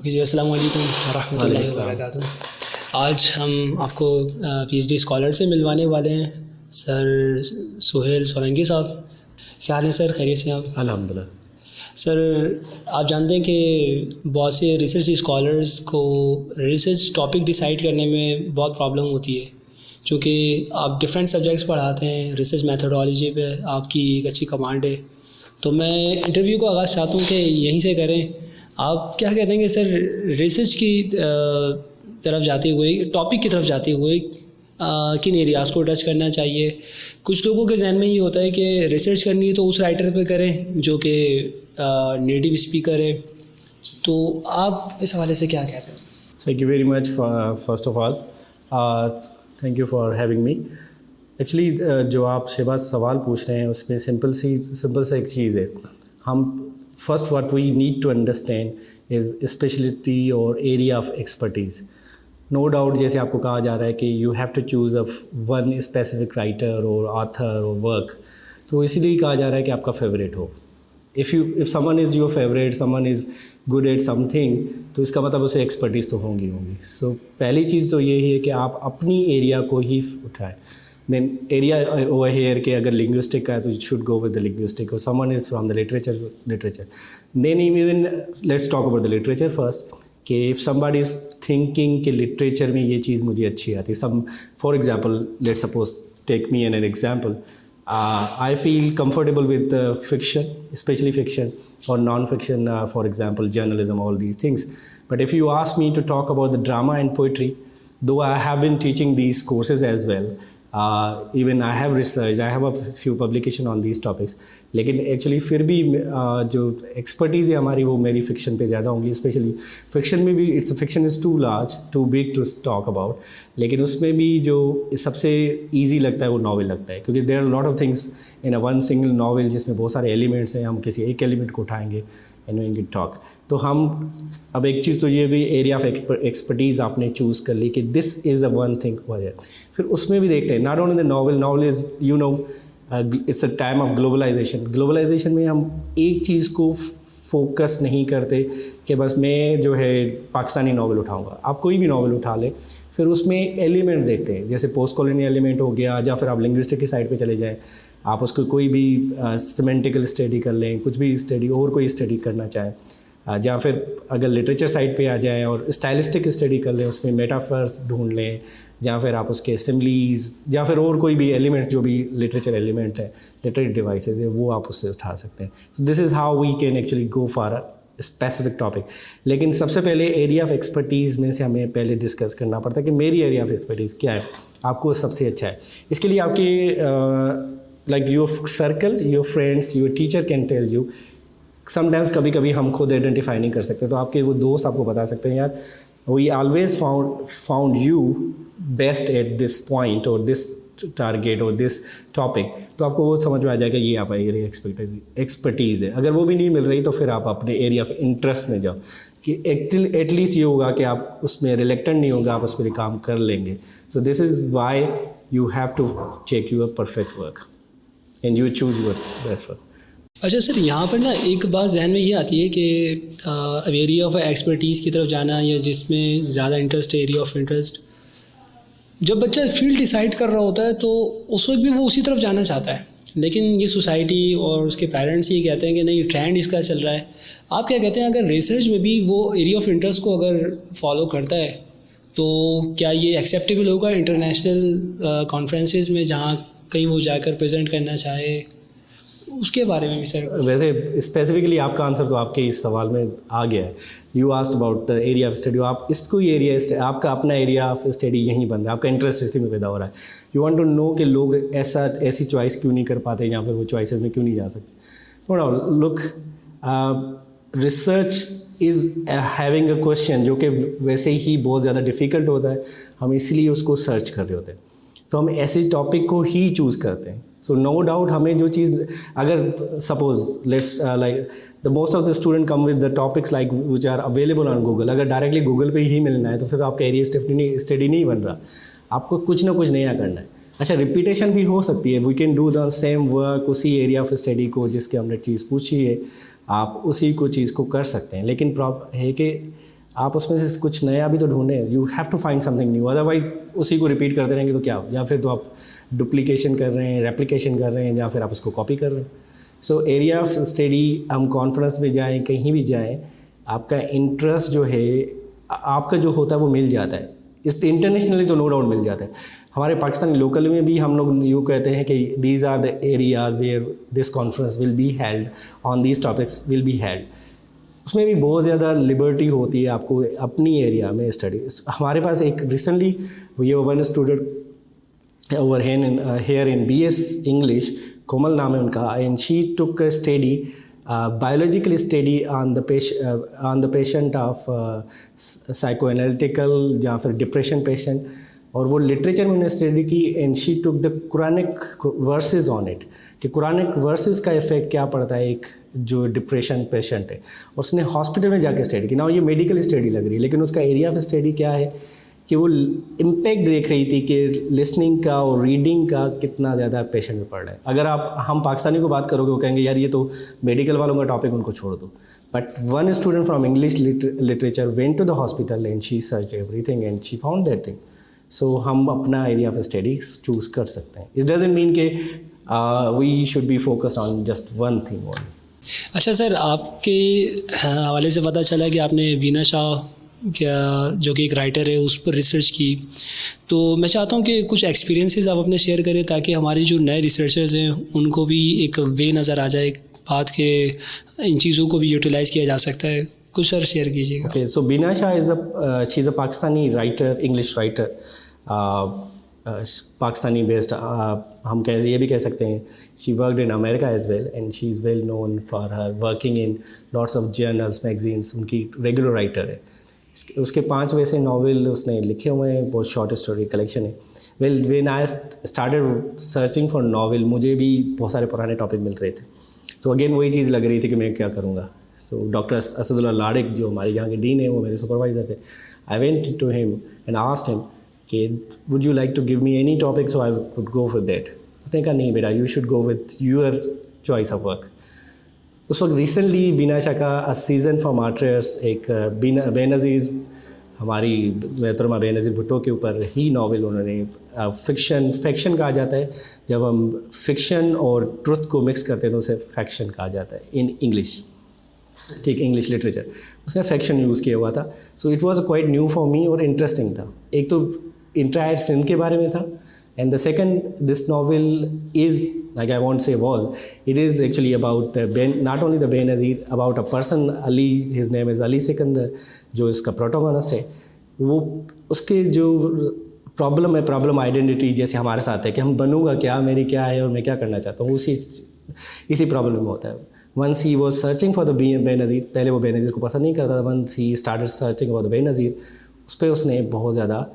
Okay जी, अस्सलाम वालेकुम रहमतुल्लाहि व बरकातुहू। आज हम आपको पीएचडी स्कॉलर से मिलवाने वाले हैं, सर सुहेल सोलंकी साहब। क्या हाल है सर, खैरियत से आप? अल्हम्दुलिल्लाह। सर, आप जानते हैं कि बहुत से रिसर्च स्कॉलर्स को रिसर्च टॉपिक डिसाइड करने में बहुत प्रॉब्लम होती है, क्योंकि आप डिफरेंट सब्जेक्ट्स पढ़ाते हैं, रिसर्च मेथोडोलॉजी पे आपकी एक अच्छी कमांड है। तो मैं इंटरव्यू को आगाज़ चाहता हूँ कि यहीं से करें। आप क्या कहते हैं कि सर रिसर्च की तरफ जाते हुए, टॉपिक की तरफ जाते हुए किन एरियाज़ को टच करना चाहिए? कुछ लोगों के जहन में ये होता है कि रिसर्च करनी है तो उस राइटर पे करें जो कि नेटिव स्पीकर है। तो आप इस हवाले से क्या कहते हैं? Thank you very much first of all. Thank you for having me. Actually जो आप शहबाज सवाल पूछ रहे हैं उसमें सिंपल सा एक चीज़ है। हम first what we need to understand is speciality और area of expertise. No doubt जैसे आपको कहा जा रहा है कि you have to choose one specific writer और ऑथर और वर्क, तो इसीलिए कहा जा रहा है कि आपका फेवरेट हो। if someone is your favorite, someone is good at something, तो इसका मतलब उसे एक्सपर्टीज़ तो होंगी। सो पहली चीज़ तो यही है कि आप अपनी एरिया को ही उठाएं। देन एरिया ओवर हेयर के अगर लिंग्विस्टिक का है तो you should go with the linguistic, और someone is from the literature. Then even let's talk about the literature first, कि इफ़ समबडी इज़ थिंकिंग कि लिटरेचर में ये चीज़ मुझे अच्छी आती है। Some for example, let's suppose take me an example, I feel comfortable with fiction, especially fiction or non-fiction, for example, journalism, all these things. But if you ask me to talk about the drama and poetry, though I have been teaching these courses as well, even I have researched, I have a few publication on these topics, लेकिन actually फिर भी जो expertise है हमारी वो मेरी fiction पे ज़्यादा होंगी। स्पेशली फ़िक्शन में भी fiction is too large, too big to talk about, लेकिन उसमें भी जो सबसे ईजी लगता है वो नावल लगता है, क्योंकि there are lot of things in a one single novel जिसमें बहुत सारे एलिमेंट्स हैं। हम किसी एक एलिमेंट को उठाएंगे एंड वी कैन टॉक। तो हम अब एक चीज़ तो ये भी एरिया ऑफ एक्सपर्टीज़ आपने चूज़ कर ली कि this is the one thing हो जाए। फिर उसमें भी देखते हैं not only the novel is you know it's a time of globalization में हम एक चीज़ को फोकस नहीं करते कि बस मैं जो है पाकिस्तानी नावल उठाऊंगा। आप कोई भी नावल उठा लें, फिर उसमें एलिमेंट देखते हैं, जैसे पोस्ट कॉलोनियल एलिमेंट हो गया, या फिर आप लिंग्विस्टिक की साइड पे चले जाएं, आप उसको कोई भी सिमेंटिकल स्टडी कर लें, कुछ भी स्टडी और कोई स्टडी करना चाहें, या फिर अगर लिटरेचर साइड पे आ जाएं और स्टाइलिस्टिक स्टडी कर लें, उसमें मेटाफर्स ढूंढ लें, या फिर आप उसके सिमलीज़ या फिर और कोई भी एलिमेंट जो भी लिटरेचर एलिमेंट है, लिटरेरी डिवाइसेस है, वो आप उससे उठा सकते हैं। So this is how we can actually go for a specific topic. लेकिन सबसे पहले एरिया ऑफ एक्सपर्टीज़ में से हमें पहले डिस्कस करना पड़ता है कि मेरी एरिया ऑफ एक्सपर्टीज़ क्या है, आपको सबसे अच्छा है। इसके लिए आपके like your circle, your friends, your teacher can tell you. Sometimes कभी हम खुद आइडेंटिफाई नहीं कर सकते, तो आपके वो दोस्त आपको बता सकते हैं, यार we always found you best at this point और दिस टारगेट और दिस टॉपिक। तो आपको वो समझ में आ जाएगा ये आप एरिया एक्सपर्टीज़ है। अगर वो भी नहीं मिल रही तो फिर आप अपने एरिया ऑफ इंटरेस्ट में जाओ, कि एटलीस्ट ये होगा कि आप उसमें रिलेक्टेंट नहीं होगा, आप उस पर काम कर लेंगे। So this is why you have to check your perfect work and you choose your best work. अच्छा सर, यहाँ पर ना एक बात जहन में ये आती है कि अब एरिया ऑफ एक्सपर्टीज़ की तरफ जाना, या जिसमें ज़्यादा इंटरेस्ट है, एरिया ऑफ इंटरेस्ट, जब बच्चा फील्ड डिसाइड कर रहा होता है तो उस वक्त भी वो उसी तरफ जाना चाहता है, लेकिन ये सोसाइटी और उसके पेरेंट्स ये कहते हैं कि नहीं, ट्रेंड इसका चल रहा है। आप क्या कहते हैं, अगर रिसर्च में भी वो एरिया ऑफ इंटरेस्ट को अगर फॉलो करता है तो क्या ये एक्सेप्टेबल होगा इंटरनेशनल कॉन्फ्रेंसेस में, जहाँ कहीं वो जाकर प्रेजेंट करना चाहे? उसके बारे में भी सर। वैसे स्पेसिफिकली आपका आंसर तो आपके इस सवाल में आ गया है। You asked about the area of study. आप इसको ही एरिया, आपका अपना एरिया ऑफ स्टडी यहीं बन रहा है, आपका इंटरेस्ट इसी में पैदा हो रहा है। यू वांट टू नो कि लोग ऐसी चॉइस क्यों नहीं कर पाते, या फिर वो चॉइसेस में क्यों नहीं जा सकते। No doubt, look, research is having a question जो कि वैसे ही बहुत ज़्यादा डिफ़िकल्ट होता है, हम इसलिए उसको सर्च कर रहे होते हैं, तो हम ऐसे टॉपिक को ही चूज़ करते हैं। सो नो डाउट हमें जो चीज़, अगर suppose let's like the most of the student come with the topics like which are available on Google, अगर डायरेक्टली गूगल पे ही मिलना है तो फिर आपका एरिया स्टडी नहीं बन रहा, आपको कुछ ना कुछ नया करना है। अच्छा, रिपीटेशन भी हो सकती है, we can do the same work, उसी एरिया ऑफ स्टडी को जिसके हमने चीज़ पूछी है, आप उसी को चीज़ को कर सकते हैं। लेकिन प्रॉब्लम है कि आप उसमें से कुछ नया भी तो ढूंढें, you have to find something new, otherwise उसी को रिपीट करते रहेंगे तो क्या हो, या फिर तो आप डुप्लीकेशन कर रहे हैं, रेप्लिकेशन कर रहे हैं, या फिर आप उसको कॉपी कर रहे हैं। सो एरिया ऑफ स्टडी, हम कॉन्फ्रेंस में जाएँ, कहीं भी जाएँ, आपका इंटरेस्ट जो है आपका जो होता है वो मिल जाता है। इस इंटरनेशनली तो नो डाउट मिल जाता है। हमारे पाकिस्तानी लोकल में भी हम लोग यूँ कहते हैं कि these are the areas where this conference will be held on these topics will be held. उसमें भी बहुत ज़्यादा लिबर्टी होती है आपको अपनी एरिया में स्टडी। हमारे पास एक recently we have one student over here in BS English, Komal नाम है उनका, and she took study biological study on the patient of psychoanalytical या फिर डिप्रेशन पेशेंट, और वो लिटरेचर में उन्होंने स्टडी की and she took the Quranic verses on it, कि कुरानिक वर्सेस का इफेक्ट क्या पड़ता है एक जो डिप्रेशन पेशेंट है। और उसने हॉस्पिटल में जाके स्टडी की ना, ये मेडिकल स्टडी लग रही है, लेकिन उसका एरिया ऑफ स्टडी क्या है कि वो इम्पैक्ट देख रही थी कि लिसनिंग का और रीडिंग का कितना ज़्यादा पेशेंट में पड़ रहा है। अगर हम पाकिस्तानी को बात करोगे वो कहेंगे यार ये तो मेडिकल वालों का टॉपिक, उनको छोड़ दो। But one student from English literature went to the hospital and she search everything and she found that thing. So हम अपना एरिया ऑफ स्टडी चूज़ कर सकते हैं। इट डजंट मीन कि we should be focused on just one thing only. अच्छा sir, आपके हवाले से पता चला कि आपने वीना शाह क्या जो कि एक राइटर है उस पर रिसर्च की, तो मैं चाहता हूँ कि कुछ एक्सपीरियंसेस आप अपने शेयर करें ताकि हमारे जो नए रिसर्चर्स हैं उनको भी एक वे नज़र आ जाए बात के, इन चीज़ों को भी यूटिलाइज़ किया जा सकता है। कुछ सर शेयर कीजिएगा। Okay, so Bina Shah she is a Pakistani writer, English writer, Pakistani based, हम ये भी कह सकते हैं she worked in America as well and she is well known for her working in lots of journals, magazines, उनकी रेगुलर राइटर है। उसके 5 वैसे नावल उसने लिखे हुए हैं, बहुत शॉर्ट स्टोरी कलेक्शन है। Well when I started searching for novel, मुझे भी बहुत सारे पुराने टॉपिक मिल रहे थे, तो अगेन वही चीज़ लग रही थी कि मैं क्या करूँगा। सो डॉक्टर असदुल्ला लाड़िक जो हमारे यहाँ के डीन है, वो मेरे सुपरवाइज़र थे। I went to him and asked him कि would you like to give me any topic so I could go for that. उसने कहा नहीं बेटा, you should go with your choice of work. उस वक्त रिसेंटली बीना शाह का season for martyrs, एक बेनज़ीर, हमारी मोहतरमा बेनज़ीर भुट्टो के ऊपर ही नावल उन्होंने फिक्शन कहा जाता है। जब हम फिक्शन और ट्रुथ को मिक्स करते हैं तो उसे फैक्शन कहा जाता है इन इंग्लिश, ठीक, इंग्लिश लिटरेचर। उसने फैक्शन यूज़ किया हुआ था। So it was quite new for me और इंटरेस्टिंग था। एक तो इंटायर सिंध के बारे में था, and the second, this novel is, like I won't say was, it is actually about not only the Benazir, about a person, Ali, his name is Ali Sikandar, जो इसका प्रोटोगोनिस्ट है। वो उसके जो प्रॉब्लम है, प्रॉब्लम आइडेंटिटी जैसे हमारे साथ है कि हम बनूंगा क्या, मेरी क्या है और मैं क्या करना चाहता हूँ, इसी प्रॉब्लम में होता है। Once he was searching for the Benazir, पहले वो बेनज़ीर को पसंद नहीं करता था। Once he started searching for the Benazir, उस पर उसने बहुत ज़्यादा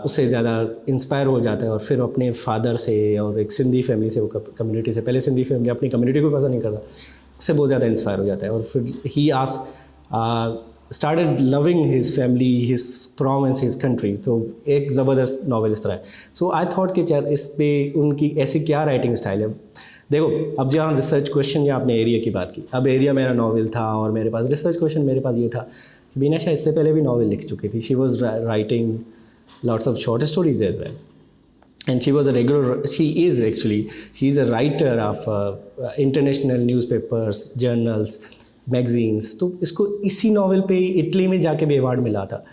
उससे ज़्यादा इंस्पायर हो जाता है, और फिर अपने फादर से और एक सिंधी फैमिली से, वो कम्युनिटी से, पहले सिंधी फैमिली अपनी कम्युनिटी को पसंद नहीं करता, उससे बहुत ज़्यादा इंस्पायर हो जाता है। और फिर he started loving his family, his promise, his country. तो एक ज़बरदस्त नावल इस तरह है। सो आई थॉट कि यार इस पर उनकी ऐसी क्या राइटिंग स्टाइल है। देखो, अब जहाँ रिसर्च क्वेश्चन या आपने एरिया की बात की, अब एरिया मेरा नावल था और मेरे पास रिसर्च क्वेश्चन मेरे पास ये था कि बीना शाह इससे पहले भी नावल लिख चुकी थी। She was writing lots of short stories as well, and she is a writer of international newspapers, journals, magazines। तो इसको इसी नावल पे इटली में जाके भी अवार्ड मिला था,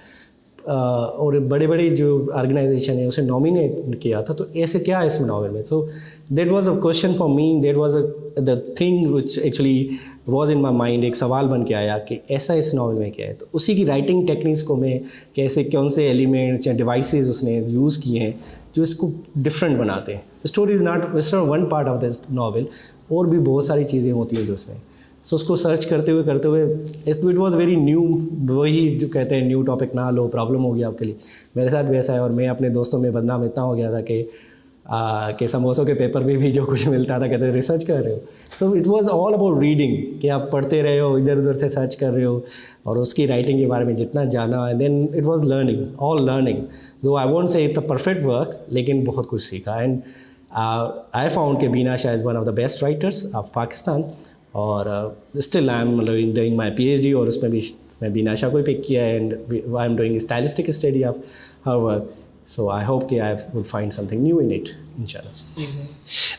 और बड़े बड़े जो ऑर्गेनाइजेशन है उसे नॉमिनेट किया था। तो ऐसे क्या है इस नावल में? So that was a question for me, that was the thing which actually was in my mind. एक सवाल बन के आया कि ऐसा इस नावल में क्या है। तो उसी की राइटिंग टेक्निक्स को मैं कैसे, कौन से एलिमेंट्स या डिवाइसेस उसने यूज़ किए हैं जो इसको डिफरेंट बनाते हैं। Story is not one part of this novel, और भी बहुत सारी चीज़ें होती हैं जो उसमें। सो उसको सर्च करते हुए इट वॉज़ वेरी न्यू। वही जो कहते हैं न्यू टॉपिक ना लो, प्रॉब्लम हो गया आपके लिए। मेरे साथ भी ऐसा है, और मैं अपने दोस्तों में बदनाम इतना हो गया था कि समोसों के पेपर में भी जो कुछ मिलता था कहते रिसर्च कर रहे हो। So it was all about reading, कि आप पढ़ते रहे हो, इधर उधर से सर्च कर रहे हो, और उसकी राइटिंग के बारे में जितना जाना, and then it was learning, all learning. दो I won't say it's a perfect work, लेकिन बहुत कुछ सीखा। एंड आई फाउंड कि बीना Shah is one of the best writers of Pakistan, और still I am doing my PhD, और उसमें भी मैं बीनाशा को पिक किया and I am doing stylistic study of her work. So I hope कि I would find something new in it इंशाल्लाह.